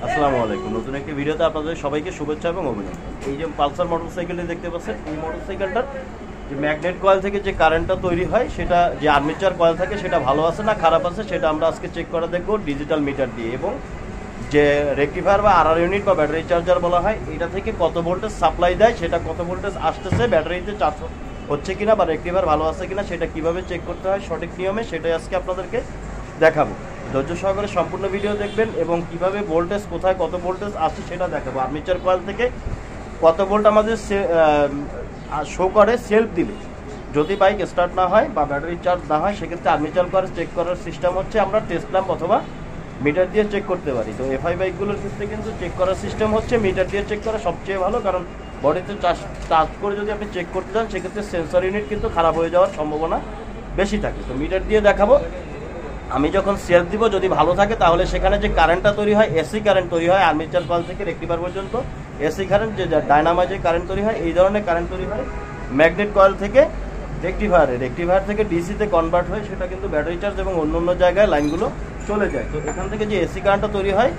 আসসালামু আলাইকুম। নতুন একটি ভিডিওতে আপনাদের সবাইকে শুভেচ্ছা এবং অভিনন্দন। এই যে পালসার মোটরসাইকেলটি দেখতে পাচ্ছেন, এই মোটরসাইকেলটার যে ম্যাগনেট কয়েল থেকে যে কারেন্টটা তৈরি হয়, সেটা যে আর্মেচার কয়েল থাকে সেটা ভালো আছে না খারাপ আছে সেটা আমরা আজকে চেক করে দেখব ডিজিটাল মিটার দিয়ে। এবং যে রেকটিফায়ার বা আরআর ইউনিট বা ব্যাটারি চার্জার বলা হয়, এটা থেকে কত ভোল্টেজ সাপ্লাই দেয়, সেটা কত ভোল্টেজ আসতেছে, ব্যাটারিতে চার্জ হচ্ছে কিনা বা রেকটিফায়ার ভালো আছে কিনা সেটা কিভাবে চেক করতে হয় সঠিক নিয়মে, সেটাই আজকে আপনাদেরকে দেখাবো। ধৈর্য সহকারে সম্পূর্ণ ভিডিও দেখবেন এবং কিভাবে ভোল্টেজ কোথায় কত ভোল্টেজ আসছে সেটা দেখাবো। আর্মেচার কয়েল থেকে কত ভোল্ট আমাদের শো করে সেলফ দিলে, যদি বাইক স্টার্ট না হয় বা ব্যাটারি চার্জ না হয়, সেক্ষেত্রে আর্মেচার কয়েল চেক করার সিস্টেম হচ্ছে আমরা টেস্ট ল্যাম্প অথবা মিটার দিয়ে চেক করতে পারি। তো এফআই বাইকগুলোর ক্ষেত্রে কিন্তু চেক করার সিস্টেম হচ্ছে মিটার দিয়ে চেক করা সবচেয়ে ভালো, কারণ বডিতে চার্জ করে যদি আপনি চেক করতে চান সেক্ষেত্রে সেন্সর ইউনিট কিন্তু খারাপ হয়ে যাওয়ার সম্ভাবনা বেশি থাকে। তো মিটার দিয়ে দেখাবো। আমি যখন সেলফ দিব, যদি ভালো থাকে তাহলে সেখানে যে কারেন্টটা তৈরি হয়, এসি কারেন্ট তৈরি হয় আর্মেচার কয়েল থেকে রেকটিফায়ার পর্যন্ত, এসি কারেন্ট যে ডায়নামাইজে কারেন্ট তৈরি হয়, এই ধরনের কারেন্ট তৈরি হয় ম্যাগনেট কয়েল থেকে রেকটিফায়ার থেকে ডিসিতে কনভার্ট হয়, সেটা কিন্তু ব্যাটারি চার্জ এবং অন্য অন্য জায়গায় লাইনগুলো চলে যায়। তো এখান থেকে যে এসি কারেন্টটা তৈরি হয়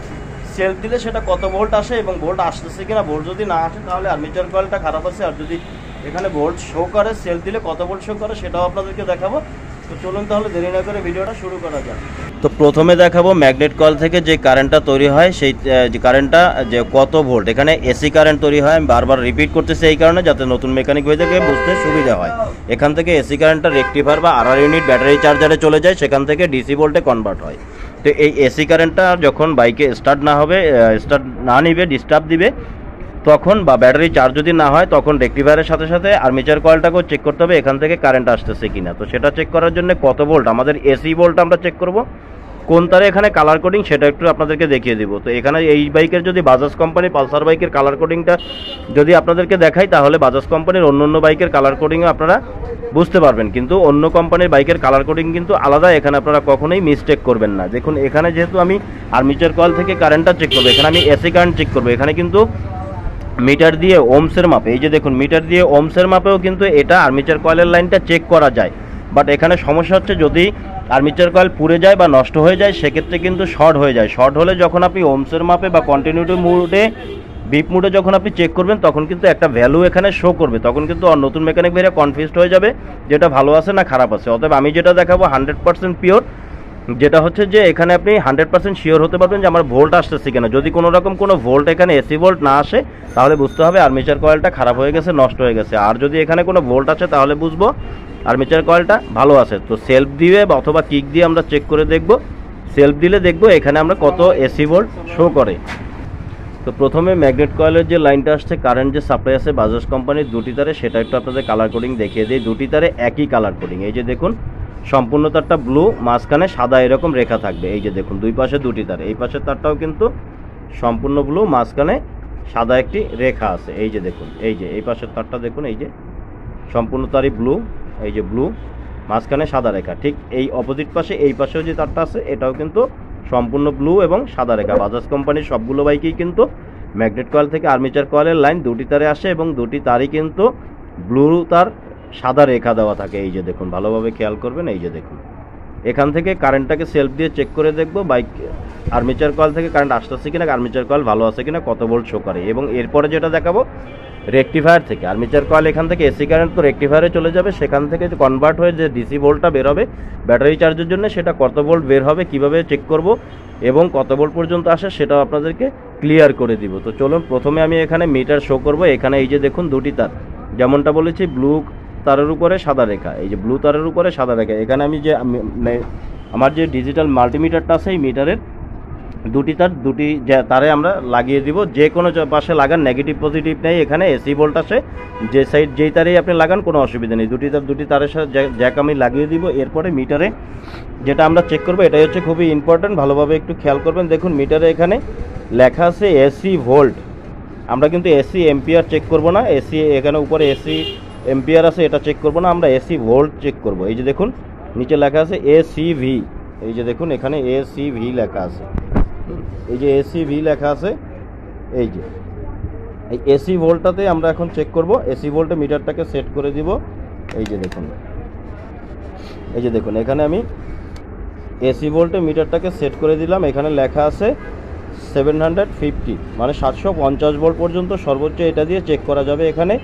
সেলফ দিলে সেটা কত ভোল্ট আসে এবং ভোল্ট আসতেছে কিনা, ভোল্ট যদি না আসে তাহলে আর্মেচার কয়েলটা খারাপ আছে, আর যদি এখানে ভোল্ট শো করে সেলফ দিলে কত ভোল্ট শো করে সেটাও আপনাদেরকে দেখাবো। তো চলুন তাহলে দেরি না করে ভিডিওটা শুরু করা যাক। তো প্রথমে দেখাবো ম্যাগনেট কয়েল থেকে যে কারেন্টটা তৈরি হয়, সেই যে কারেন্টটা যে কত ভোল্ট। এখানে এসি কারেন্ট তৈরি হয়, আমি বারবার রিপিট করতেছি এই কারণে যাতে নতুন মেকানিক হয়ে থেকে বুঝতে সুবিধা হয়। এখান থেকে এসি কারেন্টটা রেকটিফায়ার বা আরআর ইউনিট ব্যাটারি চার্জারে চলে যায়, সেখান থেকে ডিসি ভোল্টে কনভার্ট হয়। তো এই এসি কারেন্টটা যখন বাইকে স্টার্ট না নিবে, ডিস্টার্ব দিবে, তখন বা ব্যাটারি চার্জ যদি না হয় তখন রেকটিফায়ারের সাথে সাথে আর্মেচার কয়েলটাকেও চেক করতে হবে এখান থেকে কারেন্ট আসতেছে কিনা। তো সেটা চেক করার জন্য কত ভোল্ট আমাদের এসি ভোল্ট আমরা চেক করব, কোন তারে এখানে কালার কোডিং সেটা একটু আপনাদেরকে দেখিয়ে দিব। তো এখানে এই বাইকের যদি বাজাজ কোম্পানি পালসার বাইকের কালার কোডিংটা যদি আপনাদেরকে দেখাই, তাহলে বাজাজ কোম্পানির অন্য বাইকের কালার কোডিংও আপনারা বুঝতে পারবেন, কিন্তু অন্য কোম্পানির বাইকের কালার কোডিং কিন্তু আলাদা, এখানে আপনারা কখনোই মিস্টেক করবেন না। দেখুন এখানে যেহেতু আমি আর্মেচার কয়েল থেকে কারেন্টটা চেক করবো, এখানে আমি এসি কারেন্ট চেক করবো, এখানে কিন্তু মিটার দিয়ে ওমসের মাপে, এই যে দেখুন মিটার দিয়ে ওমসের মাপেও কিন্তু এটা আর্মেচার কয়েলের লাইনটা চেক করা যায়। বাট এখানে সমস্যা হচ্ছে যদি আর্মেচার কয়েল পুড়ে যায় বা নষ্ট হয়ে যায়, সেক্ষেত্রে কিন্তু শর্ট হয়ে যায়। শর্ট হলে যখন আপনি ওমসের মাপে বা কন্টিনিউটি মুডে বিপ মুডে যখন আপনি চেক করবেন, তখন কিন্তু একটা ভ্যালু এখানে শো করবে, তখন কিন্তু নতুন মেকানিক ভাইরা কনফিউজড হয়ে যাবে যেটা ভালো আছে না খারাপ আছে। অতএব আমি যেটা দেখাবো 100% পিওর, যেটা হচ্ছে যে এখানে আপনি 100% শিওর হতে পারবেন যে আমার ভোল্ট আসতেছে কিনা। যদি কোনো রকম কোনো ভোল্ট এখানে এসি ভোল্ট না আসে, তাহলে বুঝতে হবে আর্মেচার কয়েলটা খারাপ হয়ে গেছে, নষ্ট হয়ে গেছে। আর যদি এখানে কোনো ভোল্ট আছে তাহলে বুঝবো আর্মেচার কয়েলটা ভালো আছে। তো সেলফ দিয়ে অথবা কিক দিয়ে আমরা চেক করে দেখব। সেলফ দিলে দেখব এখানে আমরা কত এসি ভোল্ট শো করে। তো প্রথমে ম্যাগনেট কয়েলের যে লাইনটা আসছে, কারেন্ট যে সাপ্লাই আছে বাজাজ কোম্পানির দুটি তারে, সেটা একটু আপনাদের কালার কোডিং দেখিয়ে দিই। দুটি তারে একই কালার কোডিং, এই যে দেখুন সম্পূর্ণ তারটা ব্লু, মাঝখানে সাদা এরকম রেখা থাকবে। এই যে দেখুন দুই পাশে দুটি তার, এই পাশের তারটাও কিন্তু সম্পূর্ণ ব্লু, মাঝখানে সাদা একটি রেখা আছে। এই যে দেখুন, এই যে এই পাশের তারটা দেখুন, এই যে সম্পূর্ণ তারই ব্লু, এই যে ব্লু, মাঝখানে সাদা রেখা। ঠিক এই অপোজিট পাশে এই পাশেও যে তারটা আছে, এটাও কিন্তু সম্পূর্ণ ব্লু এবং সাদা রেখা। বাজাজ কোম্পানির সবগুলো বাইকেই কিন্তু ম্যাগনেট কয়েল থেকে আর্মেচার কয়েলের লাইন দুটি তারে আসে এবং দুটি তারই কিন্তু ব্লু তার সাদা রেখা দেওয়া থাকে। এই যে দেখুন, ভালোভাবে খেয়াল করবেন, এই যে দেখুন এখান থেকে কারেন্টটাকে সেলফ দিয়ে চেক করে দেখব বাইক আর্মেচার কয়েল থেকে কারেন্ট আসতেছে কিনা, আর্মেচার কয়েল ভালো আছে কিনা, কত ভোল্ট শো করে। এবং এরপরে যেটা দেখাবো রেকটিফায়ার থেকে আর্মেচার কয়েল, এখান থেকে এসি কারেন্ট তো রেকটিফায়ারে চলে যাবে, সেখান থেকে কনভার্ট হয়ে যে ডিসি ভোল্টটা বের হবে ব্যাটারি চার্জের জন্য, সেটা কত ভোল্ট বের হবে, কিভাবে চেক করব এবং কত ভোল্ট পর্যন্ত আসে সেটাও আপনাদেরকে ক্লিয়ার করে দিব। তো চলুন প্রথমে আমি এখানে মিটার শো করব। এখানে এই যে দেখুন দুটি তার, যেমনটা বলেছি ব্লু তারের উপরে সাদা রেখা, এই যে ব্লু তারের উপরে সাদা রেখা। এখানে আমি যে আমার যে ডিজিটাল মাল্টিমিটারটা আছে, এই মিটারের দুটি তারে আমরা লাগিয়ে দিব। যে কোনো পাশে লাগান, নেগেটিভ পজিটিভ নেই, এখানে এসি ভোল্ট আসে যে সাইড যেই তারেই আপনি লাগান কোনো অসুবিধা নেই। দুটি তারের সাথে জ্যাক আমি লাগিয়ে দিব। এরপরে মিটারে যেটা আমরা চেক করবো, এটাই হচ্ছে খুবই ইম্পর্টেন্ট, ভালোভাবে একটু খেয়াল করবেন। দেখুন মিটারে এখানে লেখা আছে এসি ভোল্ট, আমরা কিন্তু এসি এম্পিয়ার চেক করব না, এসি এখানে উপরে এসি এম্পিয়ার আছে এটা চেক করব না, আমরা এসি ভোল্ট চেক করব। এই যে দেখুন নিচে লেখা আছে এসিভি, এই যে দেখুন এখানে এসিভি লেখা আছে, এই যে এসিভি লেখা আছে। এই যে এই এসি ভোল্টটাতে আমরা এখন চেক করব। এসি ভোল্টে মিটারটাকে সেট করে দিব। এই যে দেখুন, এই যে দেখুন এখানে আমি এসি ভোল্টে মিটারটাকে সেট করে দিলাম। এখানে লেখা আছে 750, মানে 750 ভোল্ট পর্যন্ত সর্বোচ্চ এটা দিয়ে চেক করা যাবে এখানে।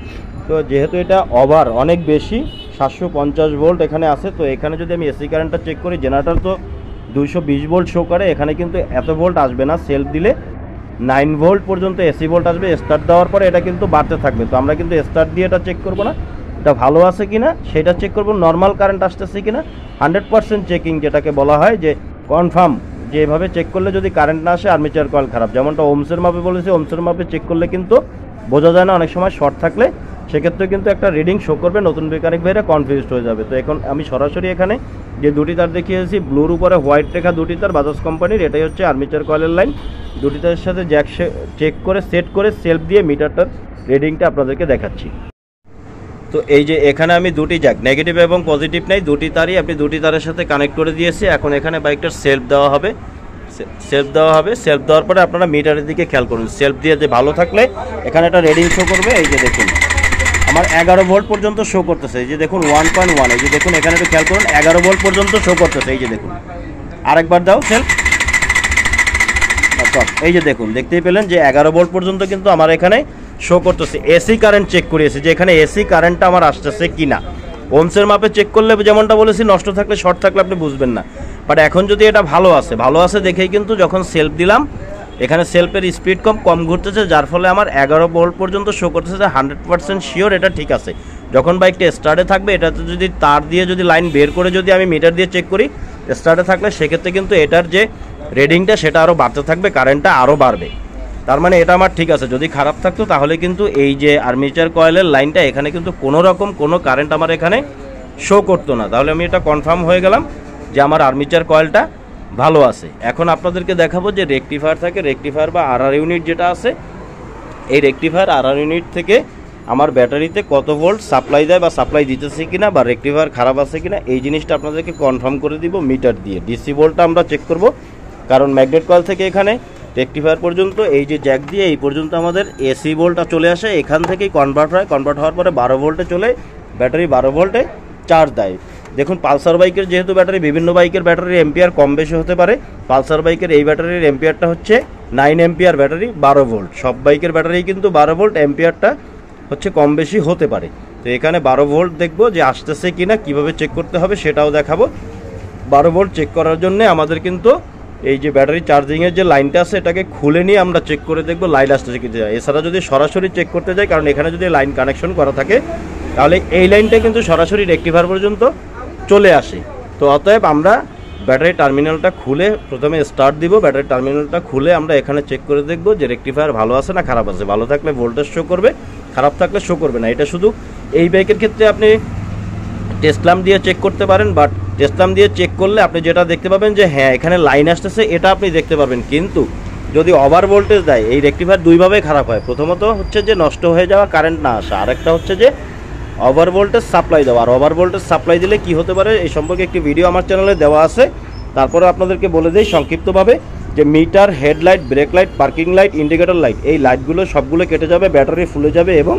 তো যেহেতু এটা ওভার অনেক বেশি 750 ভোল্ট এখানে আছে, তো এখানে যদি আমি এসি কারেন্টটা চেক করি, জেনারেটর তো 220 ভোল্ট শো করে, এখানে কিন্তু এত ভোল্ট আসবে না। সেলফ দিলে 9 ভোল্ট পর্যন্ত এসি ভোল্ট আসবে। স্টার্ট দেওয়ার পরে এটা কিন্তু বাড়তে থাকবে। তো আমরা কিন্তু স্টার্ট দিয়ে এটা চেক করবো না, এটা ভালো আছে কিনা সেটা চেক করবো, নর্মাল কারেন্ট আসতেছে কিনা। 100% চেকিং যেটাকে বলা হয়, যে কনফার্ম, যে এভাবে চেক করলে যদি কারেন্ট না আসে আর্মেচার কয়েল খারাপ। যেমনটা ওমসের মাপে বলেছি, ওমসের মাপে চেক করলে কিন্তু বোঝা যায় না, অনেক সময় শর্ট থাকলে সেক্ষেত্রে কিন্তু একটা রিডিং শো করবে, নতুন মেকানিক ভাইরা কনফিউজড হয়ে যাবে। তো এখন আমি সরাসরি এখানে যে দুটি তার দেখিয়েছি, ব্লুর উপরে হোয়াইট রেখা দুটি তার বাজাজ কোম্পানির, এটাই হচ্ছে আর্মেচার কয়েলের লাইন। দুটি তারের সাথে জ্যাক চেক করে সেট করে সেলফ দিয়ে মিটারটার রিডিংটা আপনাদেরকে দেখাচ্ছি। তো এই যে এখানে আমি দুটি জ্যাক, নেগেটিভ এবং পজিটিভ নেই, দুটি তারই আপনি দুটি তারের সাথে কানেক্ট করে দিয়েছি। এখন এখানে বাইকটার সেলফ দেওয়া হবে, সেলফ দেওয়ার পরে আপনারা মিটারের দিকে খেয়াল করুন। সেলফ দিয়ে যে ভালো থাকলে এখানে একটা রিডিং শো করবে। এই যে দেখুন আমার 11 ভোল্ট পর্যন্ত শো করতেছে। এই যে দেখুন 1.1, এই যে দেখুন এখানে একটু খেয়াল করুন 11 ভোল্ট পর্যন্ত শো করতেছে। এই যে দেখুন, আরেকবার দাও সেলফ। এই যে দেখুন, দেখতেই পেলেন যে 11 ভোল্ট পর্যন্ত কিন্তু আমার এখানে শো করতেছে। এসি কারেন্ট চেক করিয়েছে যে এখানে এসি কারেন্টটা আমার আসতেছে কিনা। ওমসের মাপে চেক করলে যেমনটা বলেছি, নষ্ট থাকলে শর্ট থাকলে আপনি বুঝবেন না। বাট এখন যদি এটা ভালো আছে দেখেই কিন্তু যখন সেলফ দিলাম, এখানে সেলফের স্পিড কম ঘুরতেছে, যার ফলে আমার 11 ভোল্ট পর্যন্ত শো করতেছে। 100% শিওর এটা ঠিক আছে। যখন বাইকটা স্টার্টে থাকবে, এটাতে যদি তার দিয়ে যদি লাইন বের করে যদি আমি মিটার দিয়ে চেক করি, স্টার্টে থাকলে সেক্ষেত্রে কিন্তু এটার যে রিডিংটা সেটা আরও বাড়তে থাকবে, কারেন্টটা আরও বাড়বে। তার মানে এটা আমার ঠিক আছে। যদি খারাপ থাকতো তাহলে কিন্তু এই যে আর্মেচার কয়েলের লাইনটা, এখানে কিন্তু কোনো রকম কোনো কারেন্ট আমার এখানে শো করতো না। তাহলে আমি এটা কনফার্ম হয়ে গেলাম যে আমার আর্মেচার কয়েলটা ভালো আছে। এখন আপনাদেরকে দেখাবো যে রেকটিফায়ার থাকে, রেকটিফায়ার বা আরআর ইউনিট যেটা আছে, এই রেকটিফায়ার আরআর ইউনিট থেকে আমার ব্যাটারিতে কত ভোল্ট সাপ্লাই দেয় বা সাপ্লাই দিতেছে কিনা, বা রেকটিফায়ার খারাপ আছে কিনা, এই জিনিসটা আপনাদেরকে কনফার্ম করে দিব মিটার দিয়ে। ডিসি ভোল্টটা আমরা চেক করব, কারণ ম্যাগনেট কয়েল থেকে এখানে রেকটিফায়ার পর্যন্ত এই যে জ্যাক দিয়ে এই পর্যন্ত আমাদের এসি ভোল্টটা চলে আসে, এখান থেকেই কনভার্ট হয়। কনভার্ট হওয়ার পরে 12 ভোল্টে চলে, ব্যাটারি 12 ভোল্টে চার্জ দেয়। দেখুন পালসার বাইকের যেহেতু ব্যাটারি, বিভিন্ন বাইকের ব্যাটারির এম্পিয়ার কম বেশি হতে পারে। পালসার বাইকের এই ব্যাটারির এম্পিয়ারটা হচ্ছে 9 এম্পিয়ার ব্যাটারি, 12 ভোল্ট। সব বাইকের ব্যাটারি কিন্তু 12 ভোল্ট, এম্পিয়ারটা হচ্ছে কম বেশি হতে পারে। তো এখানে 12 ভোল্ট দেখবো যে আসতেছে কিনা, কিভাবে চেক করতে হবে সেটাও দেখাবো। 12 ভোল্ট চেক করার জন্য আমাদের কিন্তু এই যে ব্যাটারি চার্জিংয়ের যে লাইনটা আছে, এটাকে খুলে নিয়ে আমরা চেক করে দেখবো লাইন আসতেছে কিনা। এছাড়া যদি সরাসরি চেক করতে যাই, কারণ এখানে যদি লাইন কানেকশন করা থাকে, তাহলে এই লাইনটা কিন্তু সরাসরি রেকটিফায়ার পর্যন্ত চলে আসে। তো অতএব আমরা ব্যাটারি টার্মিনালটা খুলে প্রথমে স্টার্ট দিব। ব্যাটারি টার্মিনালটা খুলে আমরা এখানে চেক করে দেখব যে রেকটিফায়ার ভালো আছে না খারাপ আছে। ভালো থাকলে ভোল্টেজ শো করবে, খারাপ থাকলে শো করবে না। এটা শুধু এই বাইকের ক্ষেত্রে আপনি টেস্ট ল্যাম্প দিয়ে চেক করতে পারেন, বাট টেস্ট ল্যাম্প দিয়ে চেক করলে আপনি যেটা দেখতে পাবেন যে হ্যাঁ এখানে লাইন আসতেছে, এটা আপনি দেখতে পারবেন। কিন্তু যদি ওভার ভোল্টেজ দেয়, এই রেকটিফায়ার দুইভাবে খারাপ হয়। প্রথমত হচ্ছে যে নষ্ট হয়ে যাওয়া, কারেন্ট না আসা। আরেকটা হচ্ছে যে ওভার ভোল্টেজ সাপ্লাই দেওয়া। আর ওভার ভোল্টেজ সাপ্লাই দিলে কি হতে পারে, এই সম্পর্কে একটি ভিডিও আমার চ্যানেলে দেওয়া আছে। তারপরে আপনাদেরকে বলে দেই সংক্ষিপ্তভাবে যে meter, headlight, brake light, parking light, indicator light, এই লাইটগুলো সবগুলো কেটে যাবে, ব্যাটারি ফুলে যাবে এবং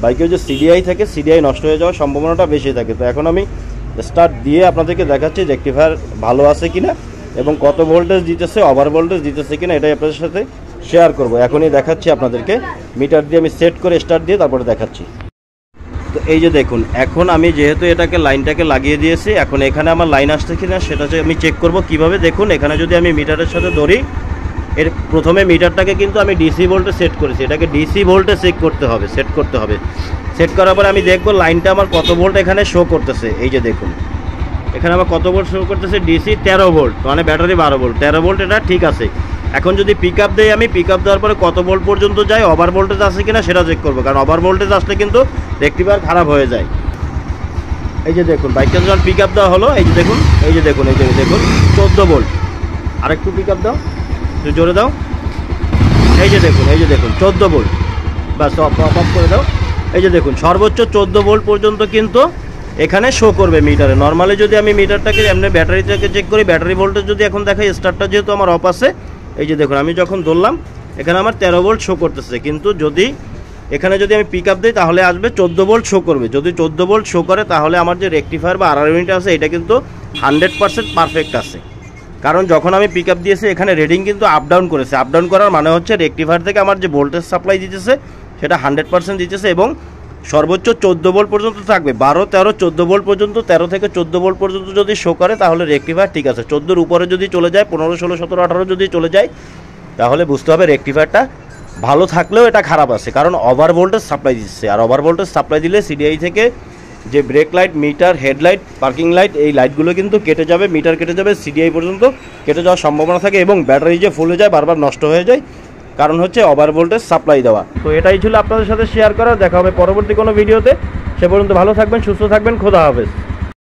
বাইকের যে সিডিআই থাকে, সিডিআই নষ্ট হয়ে যাওয়ার সম্ভাবনাটা বেশি থাকে। তো এখন আমি স্টার্ট দিয়ে আপনাদেরকে দেখাচ্ছি রেকটিফায়ার ভালো আছে কিনা এবং কত ভোল্টেজ দিতেছে, ওভার ভোল্টেজ দিতেছে কিনা, এটাই আপনাদের সাথে শেয়ার করব। এখনই দেখাচ্ছি আপনাদেরকে, মিটার দিয়ে আমি সেট করে স্টার্ট দিয়ে তারপরে দেখাচ্ছি। তো এই যে দেখুন, এখন আমি যেহেতু এটাকে লাইনটাকে লাগিয়ে দিয়েছি, এখন এখানে আমার লাইন আসছে কিনা সেটা আমি চেক করব। কিভাবে দেখুন, এখানে যদি আমি মিটারের সাথে ধরি, এর প্রথমে মিটারটাকে কিন্তু আমি ডিসি ভোল্টে সেট করেছি, এটাকে ডিসি ভোল্টে সেট করতে হবে। সেট করার পরে আমি দেখব লাইনটা আমার কত ভোল্ট এখানে শো করতেছে। এই যে দেখুন এখানে আমার কত ভোল্ট শো করতেছে, ডিসি 13 ভোল্ট, মানে ব্যাটারি 12 ভোল্ট। 13 ভোল্ট এটা ঠিক আছে। এখন যদি পিক আপ দেই, আমি পিক আপ দেওয়ার পরে কত ভোল্ট পর্যন্ত যায়, ওভার ভোল্টেজ আছে কিনা সেটা চেক করবো, কারণ ওভার ভোল্টেজ আসলে কিন্তু রেকটিফায়ার খারাপ হয়ে যায়। এই যে দেখুন বাইকটা যখন পিক আপ দেওয়া হলো, এই যে দেখুন 14 ভোল্ট। আরেকটু পিক আপ দাও, একটু জোরে দাও। এই যে দেখুন 14 ভোল্ট, বাস অফ করে দাও। এই যে দেখুন সর্বোচ্চ 14 ভোল্ট পর্যন্ত কিন্তু এখানে শো করবে মিটারে। নর্মালি যদি আমি মিটারটাকে এমনি ব্যাটারিটাকে চেক করি, ব্যাটারি ভোল্টেজ যদি এখন দেখাই, স্টার্টটা যেহেতু আমার অফ আছে, এই যে দেখুন আমি যখন ধরলাম এখানে আমার 13 ভোল্ট শো করতেছে। কিন্তু যদি এখানে যদি আমি পিক আপ দিই তাহলে আসবে 14 ভোল্ট শো করবে। যদি 14 ভোল্ট শো করে তাহলে আমার যে রেকটিফায়ার বা আরআর ইউনিট আছে, এটা কিন্তু 100% পারফেক্ট আছে। কারণ যখন আমি পিক আপ দিয়েছি এখানে রিডিং কিন্তু আপ ডাউন করেছে। আপ ডাউন করার মানে হচ্ছে রেকটিফায়ার থেকে আমার যে ভোল্টেজ সাপ্লাই দিতেছে সেটা 100% দিতেছে এবং সর্বোচ্চ 14 ভোল্ট পর্যন্ত থাকবে। 12, 13, 14 ভোল্ট পর্যন্ত, 13 থেকে 14 ভোল্ট পর্যন্ত যদি শো করে তাহলে রেকটিফায়ার ঠিক আছে। 14-র উপরে যদি চলে যায়, 15, 16, 17, 18 যদি চলে যায় তাহলে বুঝতে হবে রেকটিফায়ারটা ভালো থাকলেও এটা খারাপ আছে, কারণ ওভার ভোল্টেজ সাপ্লাই দিচ্ছে। আর ওভার ভোল্টেজ সাপ্লাই দিলে সিডিআই থেকে যে brake light, meter, headlight, parking light, এই লাইটগুলো কিন্তু কেটে যাবে, মিটার কেটে যাবে, সিডিআই পর্যন্ত কেটে যাওয়ার সম্ভাবনা থাকে এবং ব্যাটারি যে ফুলে যায়, বারবার নষ্ট হয়ে যায়, কারণ হচ্ছে ওভার ভোল্টেজ সাপ্লাই দেওয়া। তো এটাই ছিল আপনাদের সাথে শেয়ার করা। দেখা হবে পরবর্তী কোনো ভিডিওতে। সে পর্যন্ত ভালো থাকবেন, সুস্থ থাকবেন, খোদা হাফেজ।